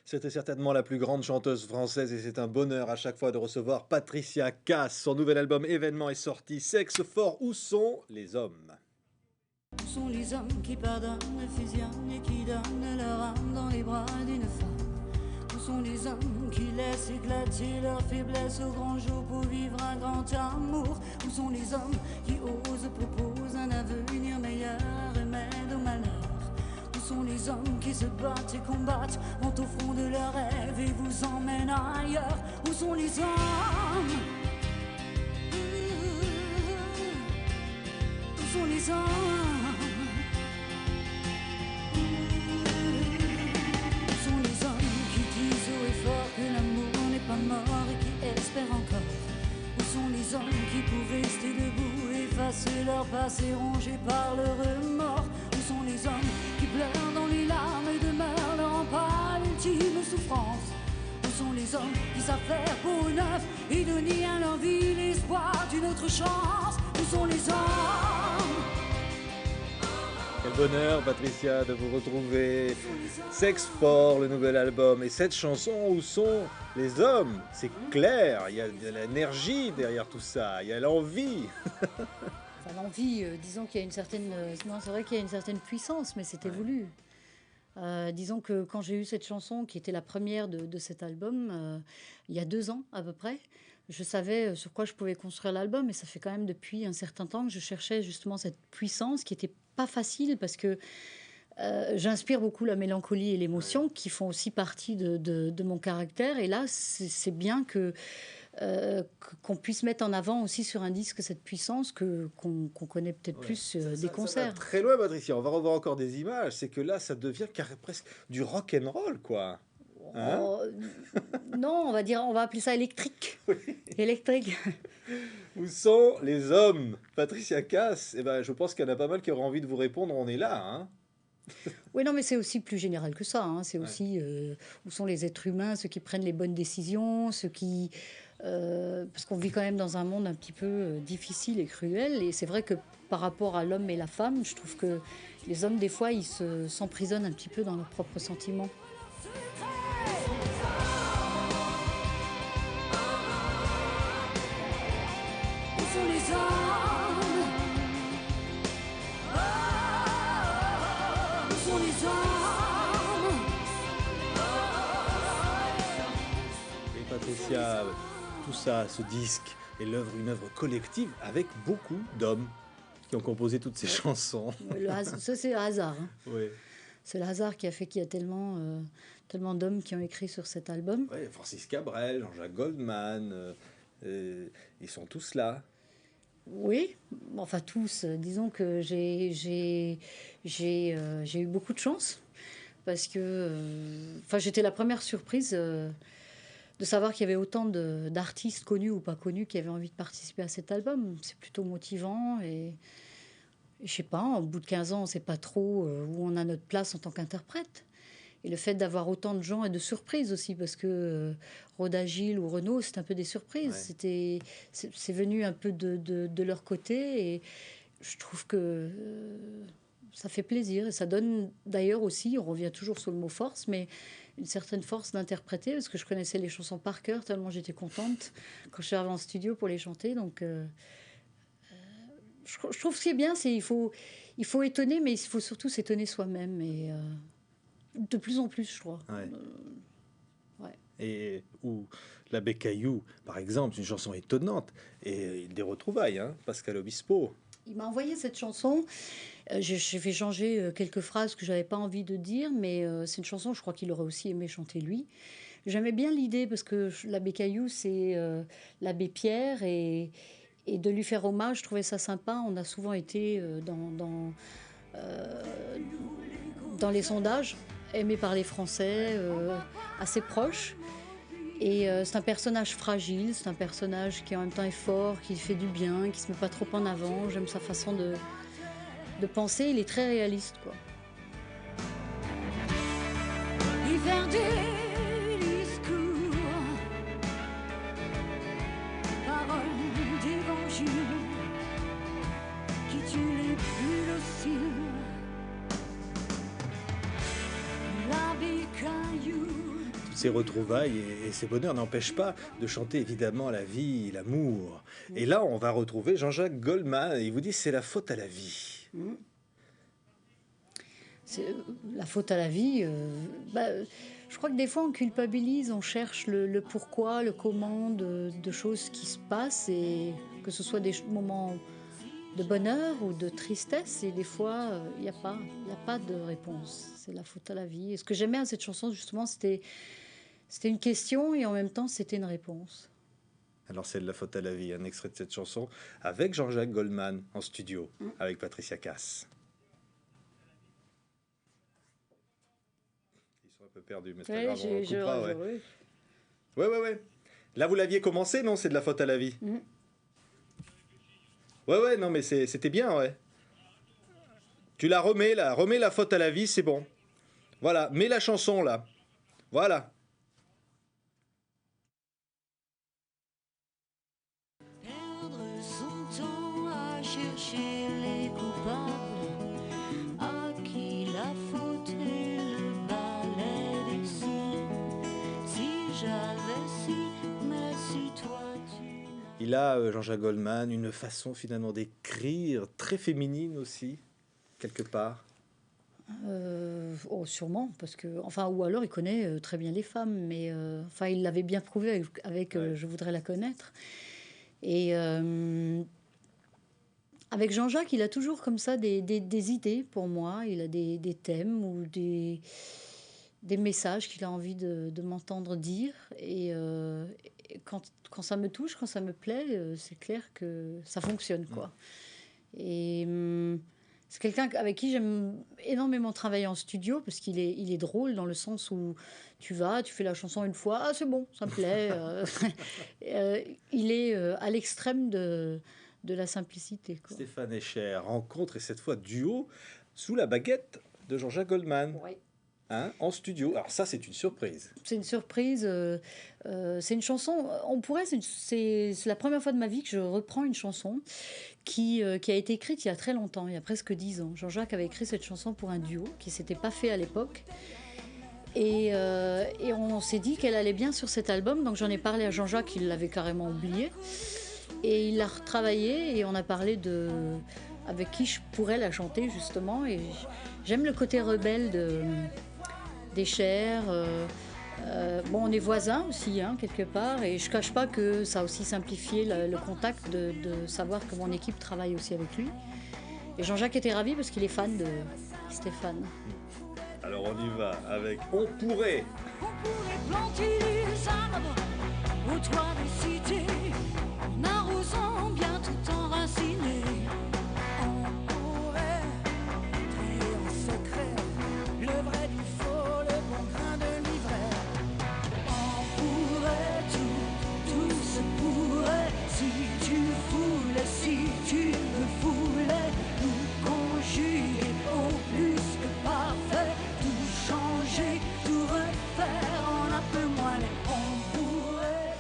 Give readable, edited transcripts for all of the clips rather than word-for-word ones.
C'était certainement la plus grande chanteuse française et c'est un bonheur à chaque fois de recevoir Patricia Cass. Son nouvel album Événement est sorti. Sexe fort, où sont les hommes? Où sont les hommes qui pardonnent, fusionnent et qui donnent leur âme dans les bras d'une femme? Où sont les hommes qui laissent éclater leur faiblesse au grand jour pour vivre un grand amour? Où sont les hommes qui osent, proposent un avenir meilleur, un remède au malheur? Où sont les hommes qui se battent et combattent, vont au fond de leurs rêves et vous emmènent ailleurs? Où sont les hommes? Où sont les hommes? Où sont les hommes qui disent haut et fort que l'amour n'est pas mort et qui espèrent encore? Où sont les hommes qui pour rester debout effacer leur passé rongé par le remords? Où sont les hommes qui pleurent dans les larmes et demeurent leur rempart l'ultime souffrance? Où sont les hommes qui savent faire peau neuf et donner à leur vie l'espoir d'une autre chance? Où sont les hommes? Quel bonheur, Patricia, de vous retrouver. Sexe fort, le nouvel album. Et cette chanson, où sont les hommes? C'est clair, il y a de l'énergie derrière tout ça, il y a l'envie. Enfin, l'envie, disons qu'il y a une certaine... non, c'est vrai qu'il y a une certaine puissance, mais c'était voulu. Disons que quand j'ai eu cette chanson, qui était la première de cet album, il y a 2 ans à peu près, je savais sur quoi je pouvais construire l'album, et ça fait quand même depuis un certain temps que je cherchais justement cette puissance qui n'était pas facile, parce que j'inspire beaucoup la mélancolie et l'émotion, qui font aussi partie de mon caractère, et là, c'est bien qu'on puisse mettre en avant aussi sur un disque cette puissance qu'on connaît peut-être plus des Ça concerts. va très loin, Patricia. On va revoir encore des images. C'est que là, ça devient presque du rock and roll, quoi. Hein? Oh, non, on va appeler ça électrique. Électrique. Où sont les hommes? Patricia Cass, eh ben, je pense qu'il y en a pas mal qui auraient envie de vous répondre. On est là, hein? Oui, non, mais c'est aussi plus général que ça, hein. C'est aussi où sont les êtres humains, ceux qui prennent les bonnes décisions, ceux qui... parce qu'on vit quand même dans un monde un petit peu difficile et cruel. Et c'est vrai que par rapport à l'homme et la femme, je trouve que les hommes, des fois, s'emprisonnent un petit peu dans leurs propres sentiments. Où sont les hommes? Où sont les hommes? Et Patricia, tout ça, ce disque est une œuvre collective avec beaucoup d'hommes qui ont composé toutes ces chansons. Ça, c'est le hasard, hein. Oui. C'est le hasard qui a fait qu'il y a tellement d'hommes qui ont écrit sur cet album. Ouais, Francis Cabrel, Jean-Jacques Goldman, ils sont tous là. Oui, enfin tous. Disons que j'ai eu beaucoup de chance, parce que j'étais la première surprise de savoir qu'il y avait autant d'artistes connus ou pas connus qui avaient envie de participer à cet album. C'est plutôt motivant, et je sais pas, au bout de 15 ans, on sait pas trop où on a notre place en tant qu'interprète. Et le fait d'avoir autant de gens et de surprises aussi, parce que Roda Gilles ou Renaud, c'est un peu des surprises. Ouais. C'est venu un peu de leur côté, et je trouve que ça fait plaisir. Et ça donne d'ailleurs aussi, on revient toujours sur le mot force, mais une certaine force d'interpréter, parce que je connaissais les chansons par cœur, tellement j'étais contente quand je suis arrivée en studio pour les chanter. Donc je trouve ce qui est bien, c'est il faut étonner, mais il faut surtout s'étonner soi-même. Et de plus en plus, je crois. Ouais. Ouais. Et où l'abbé Caillou, par exemple, c'est une chanson étonnante. Et des retrouvailles, hein, Pascal Obispo. Il m'a envoyé cette chanson. J'ai fait changer quelques phrases que j'avais pas envie de dire, mais c'est une chanson, je crois qu'il aurait aussi aimé chanter lui. J'aimais bien l'idée, parce que l'abbé Caillou, c'est l'abbé Pierre, et de lui faire hommage, je trouvais ça sympa. On a souvent été dans les sondages, aimé par les Français, assez proche. Et c'est un personnage fragile, c'est un personnage qui en même temps est fort, qui fait du bien, qui se met pas trop en avant. J'aime sa façon de penser, il est très réaliste, quoi. Il fait des discours, paroles d'évangile, qui tue ces retrouvailles et ces bonheurs n'empêchent pas de chanter évidemment la vie, l'amour. Et là, on va retrouver Jean-Jacques Goldman. Il vous dit c'est la faute à la vie. C'est la faute à la vie. Je crois que des fois on culpabilise, on cherche le pourquoi, le comment de choses qui se passent, et que ce soit des moments de bonheur ou de tristesse, et des fois il n'y a pas de réponse. C'est la faute à la vie. Et ce que j'aimais à cette chanson justement, c'était une question et en même temps c'était une réponse. Alors c'est de la faute à la vie, un extrait de cette chanson avec Jean-Jacques Goldman en studio, avec Patricia Cass. Ils sont un peu perdus, mais c'est pas grave, on coupera, ouais. Ouais. Là, vous l'aviez commencé, non? C'est de la faute à la vie. Ouais, non, mais c'était bien, ouais. Tu la remets, là. Remets la faute à la vie, c'est bon. Voilà, mets la chanson, là. Voilà. Perdre son temps à chercher les coupables, à qui la faute et le balai des sons. Si j'avais su, mais si toi tu... Il a, Jean-Jacques Goldman, une façon finalement d'écrire très féminine aussi, quelque part. Sûrement, parce que, ou alors il connaît très bien les femmes, mais il l'avait bien prouvé avec Ouais. Je voudrais la connaître. Et avec Jean-Jacques, il a toujours comme ça des idées pour moi. Il a des thèmes ou des messages qu'il a envie de m'entendre dire. Et quand ça me touche, quand ça me plaît, c'est clair que ça fonctionne, quoi. Et c'est quelqu'un avec qui j'aime énormément travailler en studio, parce qu'il est drôle dans le sens où tu fais la chanson une fois, ah c'est bon, ça me plaît. Il est à l'extrême de la simplicité, quoi. Stéphane Escher, rencontre et cette fois duo sous la baguette de Jean-Jacques Goldman. Ouais. Hein, en studio. Alors ça, c'est une surprise. C'est une surprise. C'est une chanson. C'est la première fois de ma vie que je reprends une chanson qui a été écrite il y a très longtemps, il y a presque 10 ans. Jean-Jacques avait écrit cette chanson pour un duo qui s'était pas fait à l'époque. Et on s'est dit qu'elle allait bien sur cet album. Donc j'en ai parlé à Jean-Jacques, il l'avait carrément oublié. Et il l'a retravaillée et on a parlé avec qui je pourrais la chanter, justement. Et j'aime le côté rebelle d'Escher. On est voisins aussi, hein, quelque part, et je cache pas que ça a aussi simplifié le contact de savoir que mon équipe travaille aussi avec lui. Et Jean-Jacques était ravi parce qu'il est fan de Stéphane. Alors on y va avec On pourrait. On pourrait planter des arbres au toit des cités, en arrosant bien tout enraciné. On pourrait trier en secret le vrai du faux, le bon grain de l'ivraie. On pourrait tout se pourrait, si tu voulais, si tu le voulais, nous conjuguer au plus que parfait, tout changer, tout refaire en un peu moins. On pourrait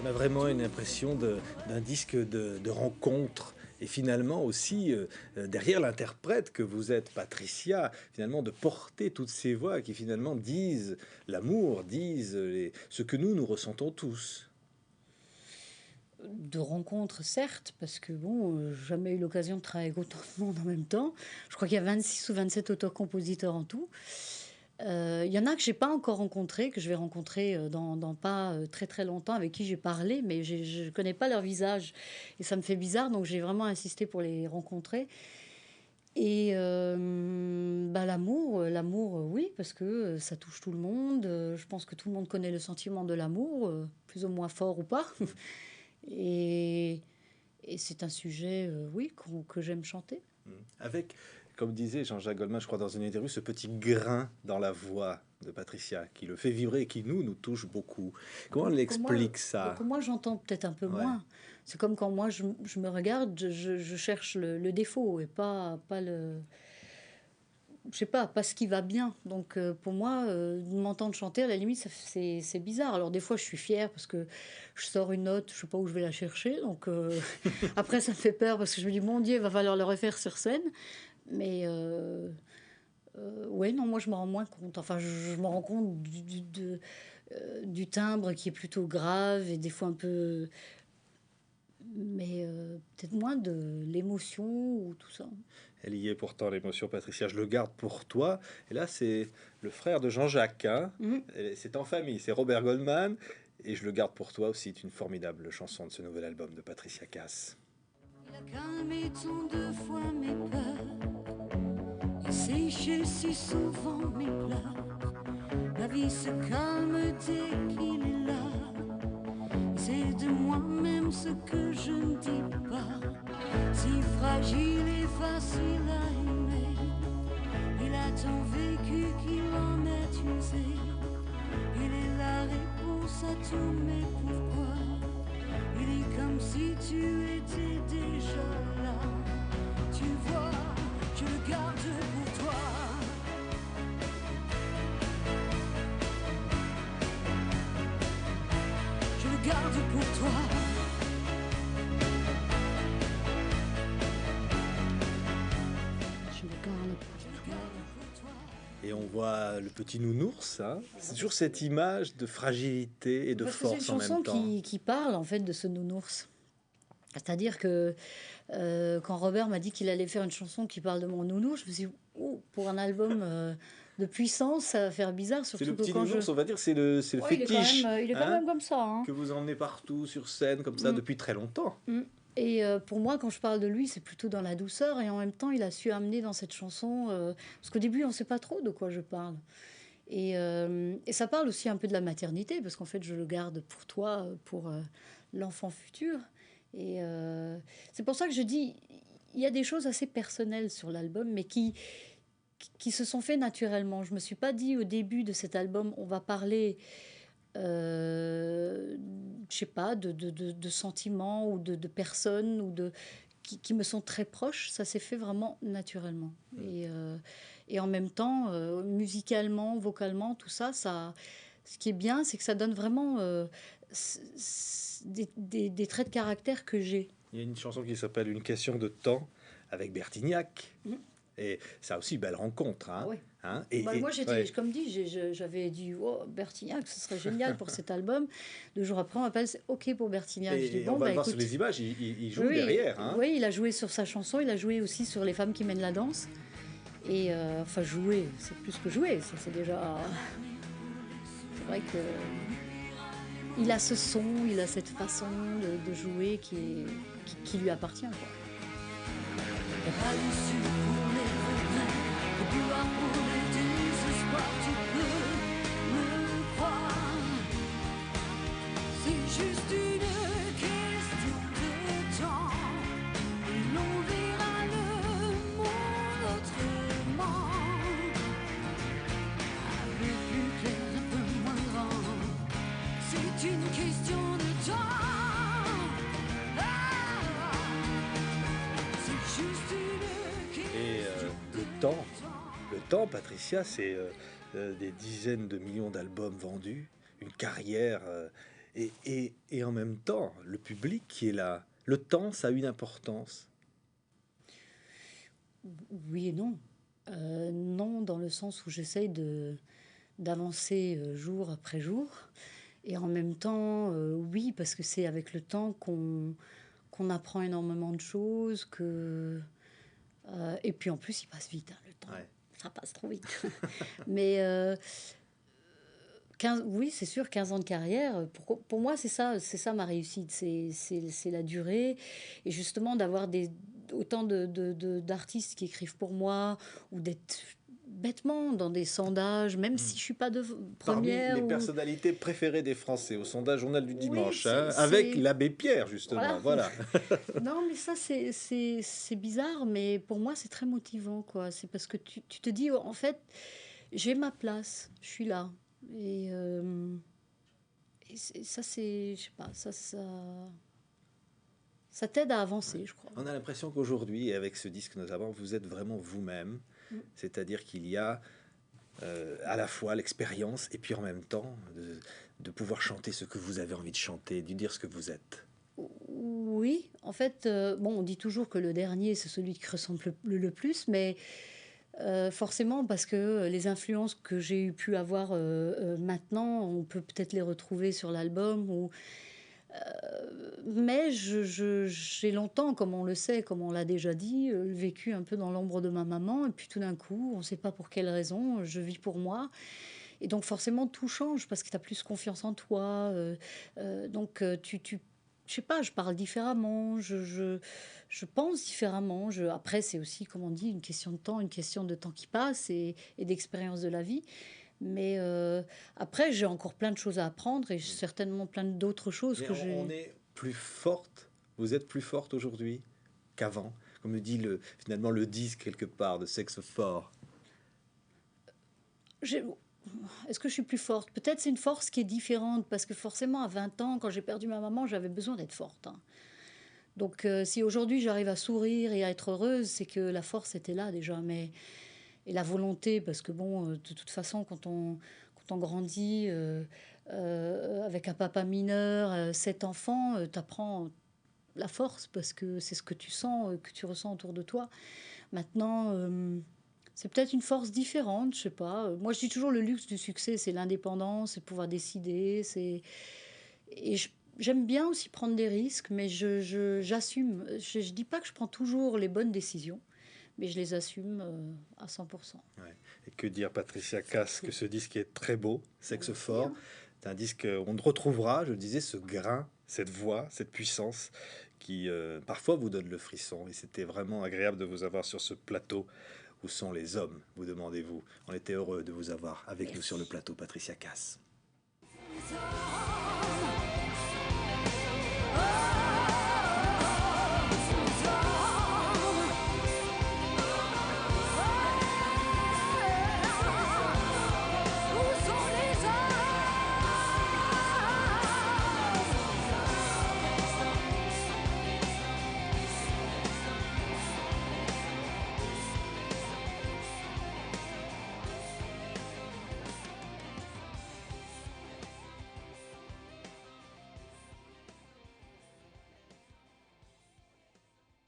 On a vraiment une impression d'un disque de rencontre. Et finalement aussi, derrière l'interprète que vous êtes, Patricia, finalement de porter toutes ces voix qui finalement disent l'amour, disent ce que nous ressentons tous. De rencontres, certes, parce que jamais eu l'occasion de travailler avec autant de monde en même temps. Je crois qu'il y a 26 ou 27 auteurs-compositeurs en tout. Il y en a que j'ai pas encore rencontrés, que je vais rencontrer dans pas très très longtemps, avec qui j'ai parlé, mais je connais pas leur visage et ça me fait bizarre, donc j'ai vraiment insisté pour les rencontrer. Et l'amour, oui, parce que ça touche tout le monde. Je pense que tout le monde connaît le sentiment de l'amour, plus ou moins fort ou pas. Et c'est un sujet, oui, que j'aime chanter. Avec, comme disait Jean-Jacques Goldman, je crois dans une interview, ce petit grain dans la voix de Patricia qui le fait vibrer et qui nous touche beaucoup. Comment elle explique ça? Pour moi, j'entends peut-être un peu Ouais. moins. C'est comme quand moi, je me regarde, je cherche le défaut et pas le... Je sais pas ce qui va bien. Donc pour moi, de m'entendre chanter, à la limite, c'est bizarre. Alors des fois, je suis fière parce que je sors une note, je sais pas où je vais la chercher. Donc après, ça me fait peur parce que je me dis, mon Dieu, il va falloir le refaire sur scène. Mais ouais, non, moi, je me rends moins compte. Enfin, je me rends compte du timbre qui est plutôt grave et des fois un peu, mais peut-être moins de l'émotion ou tout ça. Elle y est pourtant, l'émotion, Patricia. Je le garde pour toi. Et là, c'est le frère de Jean-Jacques. Hein. Mhm. C'est en famille. C'est Robert Goldman. Et je le garde pour toi aussi. C'est une formidable chanson de ce nouvel album de Patricia Cass. Il a calmé tant de fois mes peurs, il séché si souvent mes pleurs. La vie se calme dès qu'il est là. C'est de moi-même ce que je ne dis pas. Si fragile et facile à aimer, il a tant vécu qu'il en est usé. Il est la réponse à tous mes pourquoi. Il est comme si tu étais déjà là. Tu vois, je le garde pour toi. Je le garde pour toi. Je le garde pour toi. Et on voit le petit nounours. Hein. C'est toujours cette image de fragilité et de Parce que force c'est en une chanson même temps. qui parle en fait de ce nounours. C'est-à-dire que quand Robert m'a dit qu'il allait faire une chanson qui parle de mon nounours, je me suis dit, oh, pour un album de puissance, ça va faire bizarre. C'est Surtout le que petit quand nounours, je... on va dire, c'est le Ouais, fétiche. il est quand hein, même comme ça. Hein. que vous emmenez partout sur scène, comme ça, Mm. depuis très longtemps. Mm. Et pour moi, quand je parle de lui, c'est plutôt dans la douceur. Et en même temps, il a su amener dans cette chanson... parce qu'au début, on ne sait pas trop de quoi je parle. Et ça parle aussi un peu de la maternité, parce qu'en fait, je le garde pour toi, pour l'enfant futur. Et c'est pour ça que je dis, il y a des choses assez personnelles sur l'album, mais qui se sont fait naturellement. Je ne me suis pas dit au début de cet album, on va parler, je sais pas, de sentiments ou de personnes ou qui me sont très proches. Ça s'est fait vraiment naturellement. Et en même temps, musicalement, vocalement, tout ça, ce qui est bien, c'est que ça donne vraiment des traits de caractère que j'ai. Il y a une chanson qui s'appelle Une question de temps avec Bertignac. Mm. Et ça aussi, belle rencontre. Hein. Oui. Hein. Moi, j'étais, ouais. comme dit, j'avais dit, oh, Bertignac, ce serait génial pour cet album. 2 jours après, on m'appelle, c'est OK pour Bertignac. Je dis, Et bon, on va bah, le voir écoute, sur les images, il joue oui, derrière. Hein. oui, il a joué sur sa chanson, il a joué aussi sur Les femmes qui mènent la danse. Et enfin, jouer, c'est plus que jouer, ça c'est déjà. C'est vrai que. Il a ce son, il a cette façon de jouer qui lui appartient. Quoi. À l'issue pour les regrets, au pouvoir pour le désespoir, tu peux me croire. C'est juste une question de temps, et l'on verra le monde autrement. Un peu plus clair, un peu moins grand. C'est une question de temps. C'est juste une question. Et le temps, Patricia, c'est des dizaines de millions d'albums vendus, une carrière, et en même temps, le public qui est là. Le temps, ça a une importance. Oui et non. Non, dans le sens où j'essaye d'avancer jour après jour. Et en même temps, oui, parce que c'est avec le temps qu'on apprend énormément de choses. Et puis en plus, il passe vite, hein, le temps. Ouais. Ça passe trop vite. Mais 15, oui, c'est sûr, 15 ans de carrière, pour moi, c'est ça ma réussite. C'est la durée. Et justement, d'avoir autant d'artistes qui écrivent pour moi, ou d'être bêtement dans des sondages, même si je suis pas de première. Parmi les personnalités préférées des Français au sondage Journal du Dimanche, c'est- hein, c'est- avec l'abbé Pierre, justement. Voilà. Voilà. Non, mais ça, c'est bizarre, mais pour moi, c'est très motivant, quoi. C'est parce que tu te dis, en fait, j'ai ma place, je suis là. Et ça, je sais pas, ça t'aide à avancer, je crois. On a l'impression qu'aujourd'hui, et avec ce disque notamment, vous êtes vraiment vous-même. Mm. C'est-à-dire qu'il y a à la fois l'expérience et puis en même temps de pouvoir chanter ce que vous avez envie de chanter, de dire ce que vous êtes. Oui, en fait, bon, on dit toujours que le dernier, c'est celui qui ressemble le plus, mais Forcément, parce que les influences que j'ai pu avoir maintenant, on peut peut-être les retrouver sur l'album. Mais j'ai longtemps, comme on le sait, comme on l'a déjà dit, vécu un peu dans l'ombre de ma maman. Et puis tout d'un coup, on ne sait pas pour quelle raison, je vis pour moi. Et donc forcément, tout change parce que tu as plus confiance en toi. Je sais pas, je parle différemment, je pense différemment. Après, c'est aussi, comme on dit, une question de temps, une question de temps qui passe et d'expérience de la vie. Mais après, j'ai encore plein de choses à apprendre et certainement plein d'autres choses Mais que on j'ai. est plus forte, vous êtes plus forte aujourd'hui qu'avant, comme le dit finalement le disque quelque part de Sexe Fort. j'ai- Est-ce que je suis plus forte? Peut-être c'est une force qui est différente parce que forcément, à 20 ans, quand j'ai perdu ma maman, j'avais besoin d'être forte, hein. Donc, si aujourd'hui j'arrive à sourire et à être heureuse, c'est que la force était là déjà. Et la volonté, parce que bon, de toute façon, quand on grandit avec un papa mineur, 7 enfants, tu apprends la force parce que c'est ce que tu sens, que tu ressens autour de toi. Maintenant, c'est peut-être une force différente, je sais pas. Moi, je dis toujours le luxe du succès, c'est l'indépendance, c'est de pouvoir décider. Et j'aime bien aussi prendre des risques, mais j'assume. Je dis pas que je prends toujours les bonnes décisions, mais je les assume à 100%. Ouais. Et que dire, Patricia Cass, que ce disque est très beau, Sexe Merci, Fort. hein. C'est un disque, on ne retrouvera, je le disais, ce grain, cette voix, cette puissance qui parfois vous donne le frisson. Et c'était vraiment agréable de vous avoir sur ce plateau. Où sont les hommes, vous demandez-vous. On était heureux de vous avoir avec nous sur le Merci. plateau, Patricia Cass.